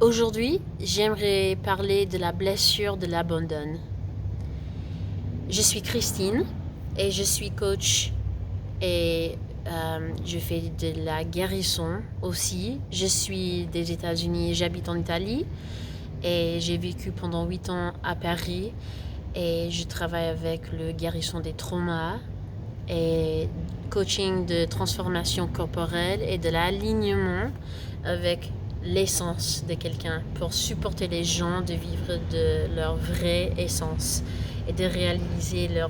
Aujourd'hui, j'aimerais parler de la blessure de l'abandon. Je suis Christine et je suis coach et je fais de la guérison aussi. Je suis des États-Unis, j'habite en Italie et j'ai vécu pendant 8 ans à Paris et je travaille avec le guérison des traumas et coaching de transformation corporelle et de l'alignement avec l'essence de quelqu'un pour supporter les gens de vivre de leur vraie essence et de réaliser leur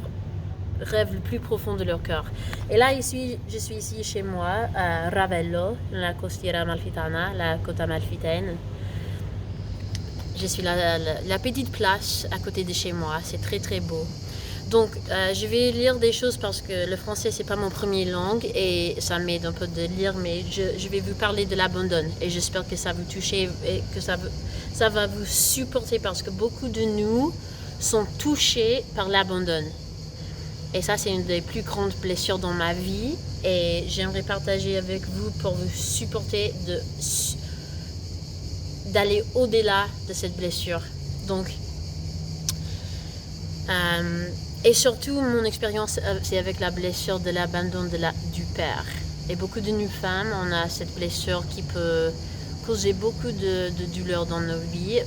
rêve le plus profond de leur cœur. Et là, je suis ici chez moi à Ravello, la Costiera Amalfitana, la côte amalfitaine. Je suis la petite place à côté de chez moi, c'est très très beau. Donc, je vais lire des choses parce que le français, c'est pas mon premier langue et ça m'aide un peu de lire, mais je vais vous parler de l'abandon et j'espère que ça va vous toucher et que ça va vous supporter parce que beaucoup de nous sont touchés par l'abandon. Et ça, c'est une des plus grandes blessures dans ma vie et j'aimerais partager avec vous pour vous supporter d'aller au-delà de cette blessure. Donc, et surtout, mon expérience, c'est avec la blessure de l'abandon du père. Et beaucoup de nous femmes, on a cette blessure qui peut causer beaucoup de douleur dans nos vies,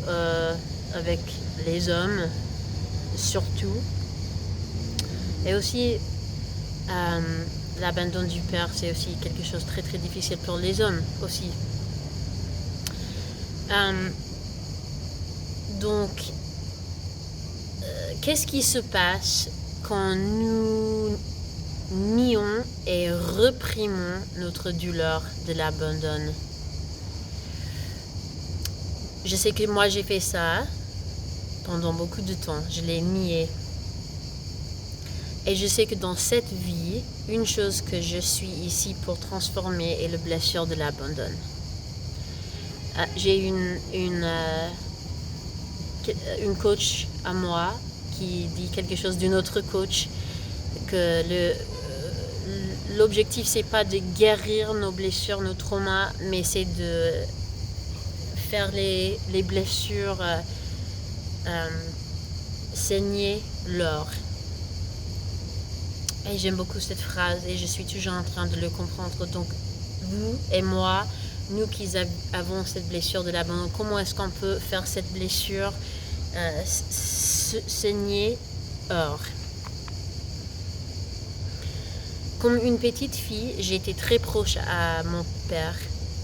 avec les hommes, surtout. Et aussi, l'abandon du père, c'est aussi quelque chose de très très difficile pour les hommes aussi. Donc, qu'est-ce qui se passe quand nous nions et réprimons notre douleur de l'abandon? Je sais que moi j'ai fait ça pendant beaucoup de temps, je l'ai nié. Et je sais que dans cette vie, une chose que je suis ici pour transformer est la blessure de l'abandon. J'ai une coach à moi qui dit quelque chose d'une autre coach, que l'objectif c'est pas de guérir nos blessures, nos traumas, mais c'est de faire les blessures saigner l'or. Et j'aime beaucoup cette phrase et je suis toujours en train de le comprendre. Donc vous et moi, nous qui avons cette blessure de l'abandon, comment est-ce qu'on peut faire cette blessure saigner or? Comme une petite fille, j'ai été très proche à mon père.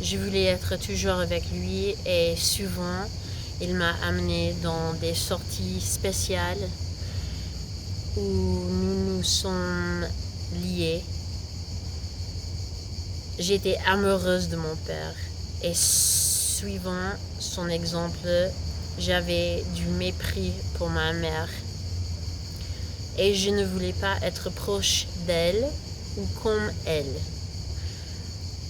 Je voulais être toujours avec lui et souvent, il m'a amenée dans des sorties spéciales où nous nous sommes liés. J'étais amoureuse de mon père et suivant son exemple, j'avais du mépris pour ma mère et je ne voulais pas être proche d'elle ou comme elle.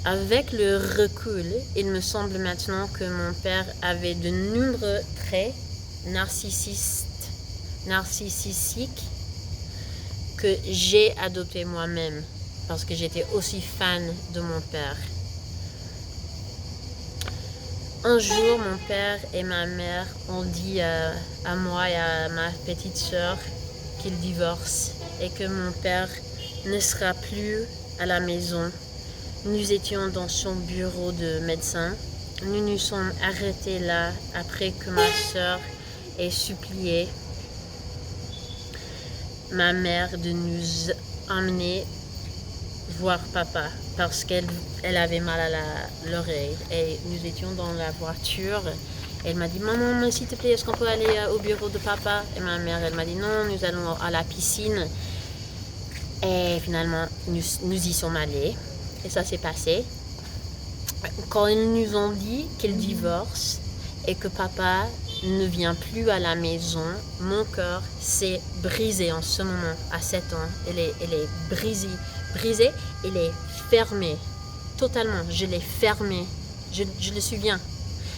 Avec le recul, il me semble maintenant que mon père avait de nombreux traits narcissiques que j'ai adopté moi-même parce que j'étais aussi fan de mon père. Un jour, mon père et ma mère ont dit à moi et à ma petite sœur qu'ils divorcent et que mon père ne sera plus à la maison. Nous étions dans son bureau de médecin. Nous nous sommes arrêtés là après que ma sœur ait supplié ma mère de nous emmener voir papa parce qu'elle avait mal à l'oreille et nous étions dans la voiture. Elle m'a dit maman, s'il te plaît, est-ce qu'on peut aller au bureau de papa? Et ma mère, elle m'a dit non, nous allons à la piscine. Et finalement nous y sommes allés et ça s'est passé. Quand ils nous ont dit qu'ils divorcent et que papa ne vient plus à la maison, mon cœur s'est brisé en ce moment, à 7 ans. Elle est brisée, elle est fermée, totalement, je l'ai fermée, je le souviens.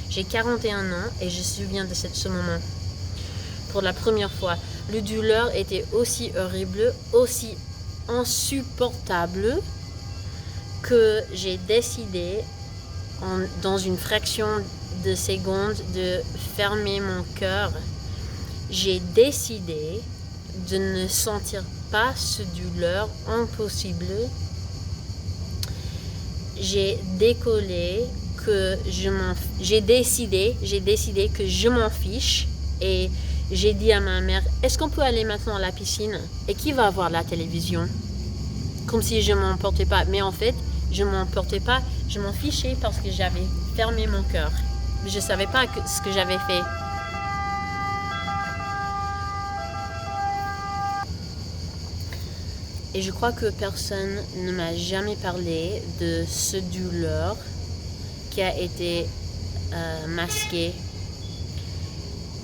J'ai 41 ans et je me souviens de ce moment. Pour la première fois, le douleur était aussi horrible, aussi insupportable que j'ai décidé dans une fraction de secondes de fermer mon cœur, j'ai décidé de ne sentir pas cette douleur impossible. J'ai décidé que je m'en fiche et j'ai dit à ma mère, est-ce qu'on peut aller maintenant à la piscine? Et qui va voir la télévision? Comme si je m'en portais pas. Mais en fait, je m'en portais pas, je m'en fichais parce que j'avais fermé mon cœur. Je savais pas ce que j'avais fait. Et je crois que personne ne m'a jamais parlé de ce douleur qui a été masquée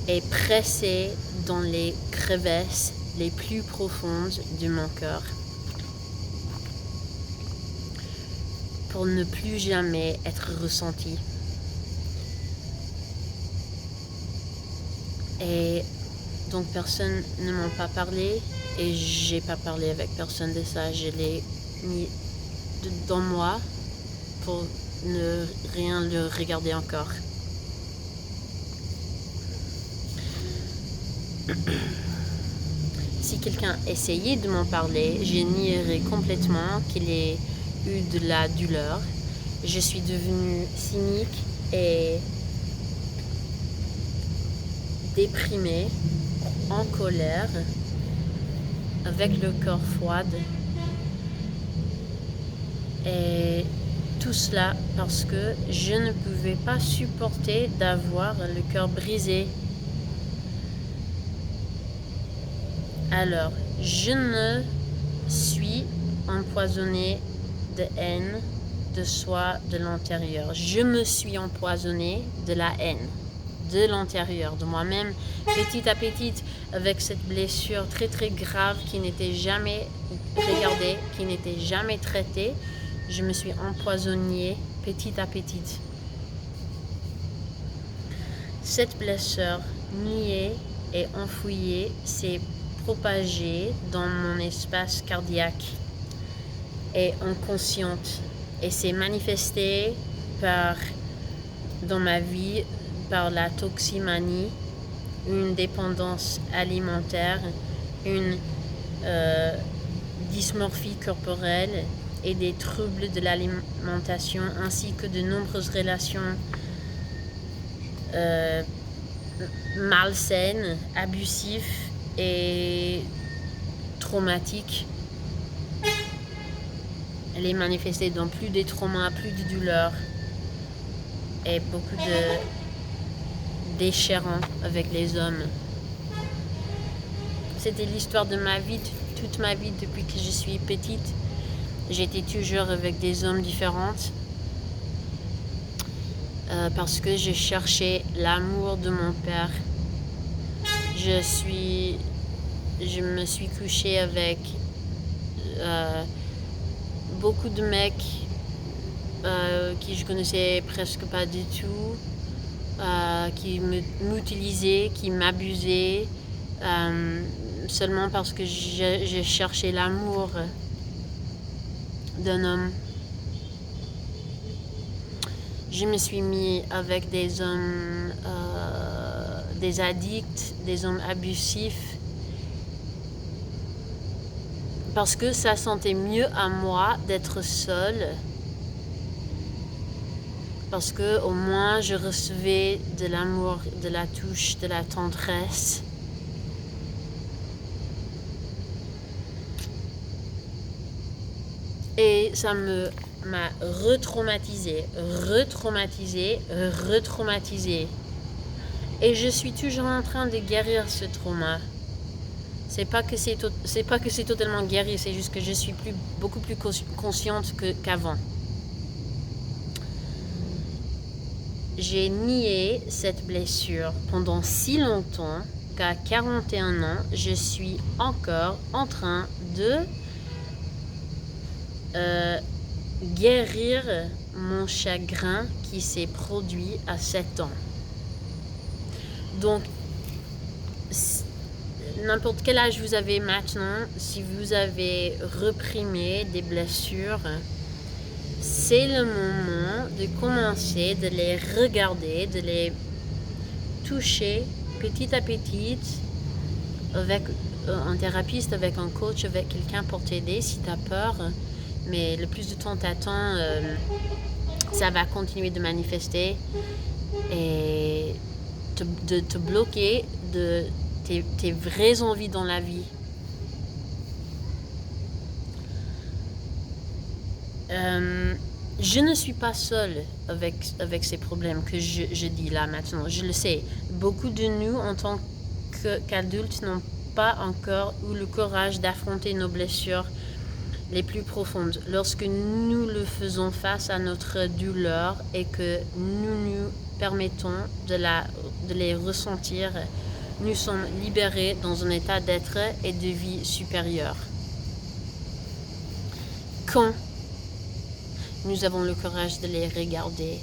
et pressée dans les crevasses les plus profondes de mon cœur pour ne plus jamais être ressenti. Et donc personne ne m'en a parlé et j'ai pas parlé avec personne de ça. Je l'ai mis dans moi pour ne rien le regarder encore. Si quelqu'un essayait de m'en parler, je nierais complètement qu'il ait eu de la douleur. Je suis devenue cynique et déprimée, en colère, avec le cœur froid. Et tout cela parce que je ne pouvais pas supporter d'avoir le cœur brisé. Alors, je ne suis empoisonnée de haine de soi de l'intérieur. Je me suis empoisonnée de la haine de l'intérieur, de moi-même, petit à petit, avec cette blessure très très grave qui n'était jamais regardée, qui n'était jamais traitée. Je me suis empoisonnée petit à petit. Cette blessure niée et enfouie s'est propagée dans mon espace cardiaque et inconsciente et s'est manifestée dans ma vie par la toximanie, une dépendance alimentaire, une dysmorphie corporelle et des troubles de l'alimentation ainsi que de nombreuses relations malsaines, abusives et traumatiques. Elle est manifestée dans plus de traumas, plus de douleurs et beaucoup de déchirants avec les hommes. C'était l'histoire de ma vie, toute ma vie depuis que je suis petite. J'étais toujours avec des hommes différents parce que je cherchais l'amour de mon père. Je me suis couchée avec beaucoup de mecs qui je connaissais presque pas du tout, qui m'utilisaient, qui m'abusaient seulement parce que je cherchais l'amour d'un homme. Je me suis mis avec des hommes, des addicts, des hommes abusifs, parce que ça sentait mieux à moi d'être seule, parce que au moins je recevais de l'amour, de la touche, de la tendresse. Et ça m'a retraumatisée. Et je suis toujours en train de guérir ce trauma. C'est pas que c'est totalement guéri, c'est juste que je suis beaucoup plus consciente qu'avant. J'ai nié cette blessure pendant si longtemps qu'à 41 ans, je suis encore en train de guérir mon chagrin qui s'est produit à 7 ans. Donc, n'importe quel âge vous avez maintenant, si vous avez reprimé des blessures, c'est le moment de commencer, de les regarder, de les toucher petit à petit avec un thérapeute, avec un coach, avec quelqu'un pour t'aider si tu as peur. Mais le plus de temps t'attends, ça va continuer de manifester et de te bloquer de tes vraies envies dans la vie. Je ne suis pas seule avec ces problèmes que je dis là maintenant. Je le sais. Beaucoup de nous, en tant qu'adultes, n'ont pas encore eu le courage d'affronter nos blessures les plus profondes. Lorsque nous le faisons face à notre douleur et que nous permettons de les ressentir, nous sommes libérés dans un état d'être et de vie supérieur. Quand nous avons le courage de les regarder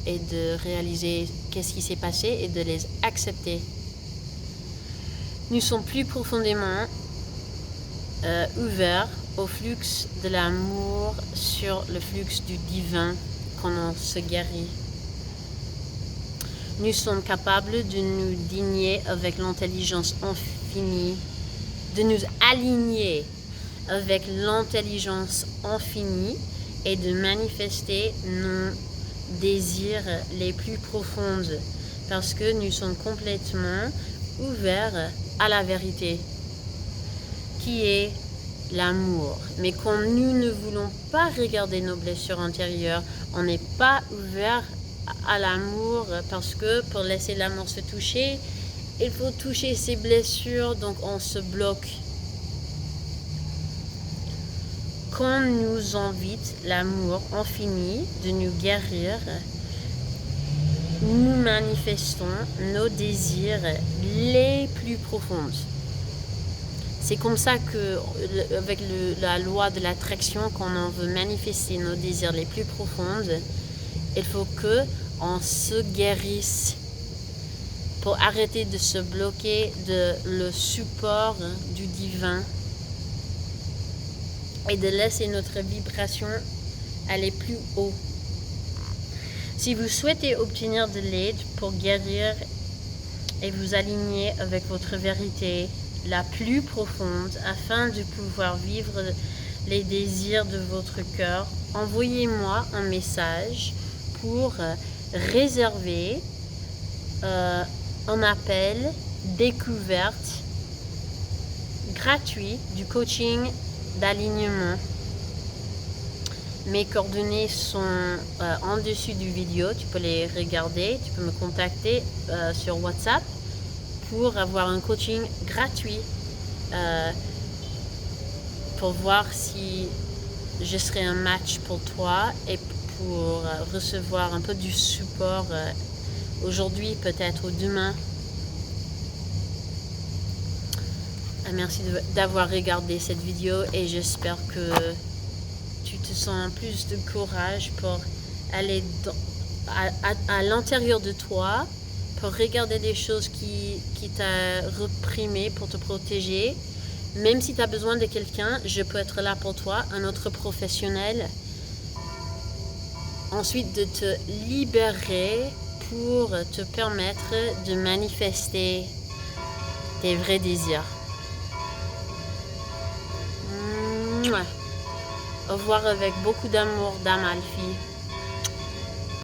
et de réaliser qu'est-ce qui s'est passé et de les accepter, nous sommes plus profondément ouverts au flux de l'amour sur le flux du divin quand on se guérit. Nous sommes capables de nous digner avec l'intelligence infinie, de nous aligner avec l'intelligence infinie et de manifester nos désirs les plus profonds parce que nous sommes complètement ouverts à la vérité qui est l'amour. Mais quand nous ne voulons pas regarder nos blessures intérieures, on n'est pas ouvert à l'amour parce que pour laisser l'amour se toucher, il faut toucher ses blessures, donc on se bloque. Quand nous invite l'amour infini de nous guérir, nous manifestons nos désirs les plus profonds. C'est comme ça que, avec la loi de l'attraction, quand on veut manifester nos désirs les plus profonds, il faut qu'on se guérisse pour arrêter de se bloquer de le support du divin et de laisser notre vibration aller plus haut. Si vous souhaitez obtenir de l'aide pour guérir et vous aligner avec votre vérité la plus profonde afin de pouvoir vivre les désirs de votre cœur, envoyez-moi un message pour réserver un appel découverte gratuit du coaching d'alignement. Mes coordonnées sont en dessus du vidéo, tu peux les regarder, tu peux me contacter sur WhatsApp pour avoir un coaching gratuit pour voir si je serai un match pour toi et pour recevoir un peu du support aujourd'hui, peut-être ou demain. Merci d'avoir regardé cette vidéo et j'espère que tu te sens plus de courage pour aller à l'intérieur de toi, pour regarder des choses qui t'ont reprimé pour te protéger. Même si tu as besoin de quelqu'un, je peux être là pour toi, un autre professionnel. Ensuite, de te libérer pour te permettre de manifester tes vrais désirs. Au revoir avec beaucoup d'amour d'Amalfi.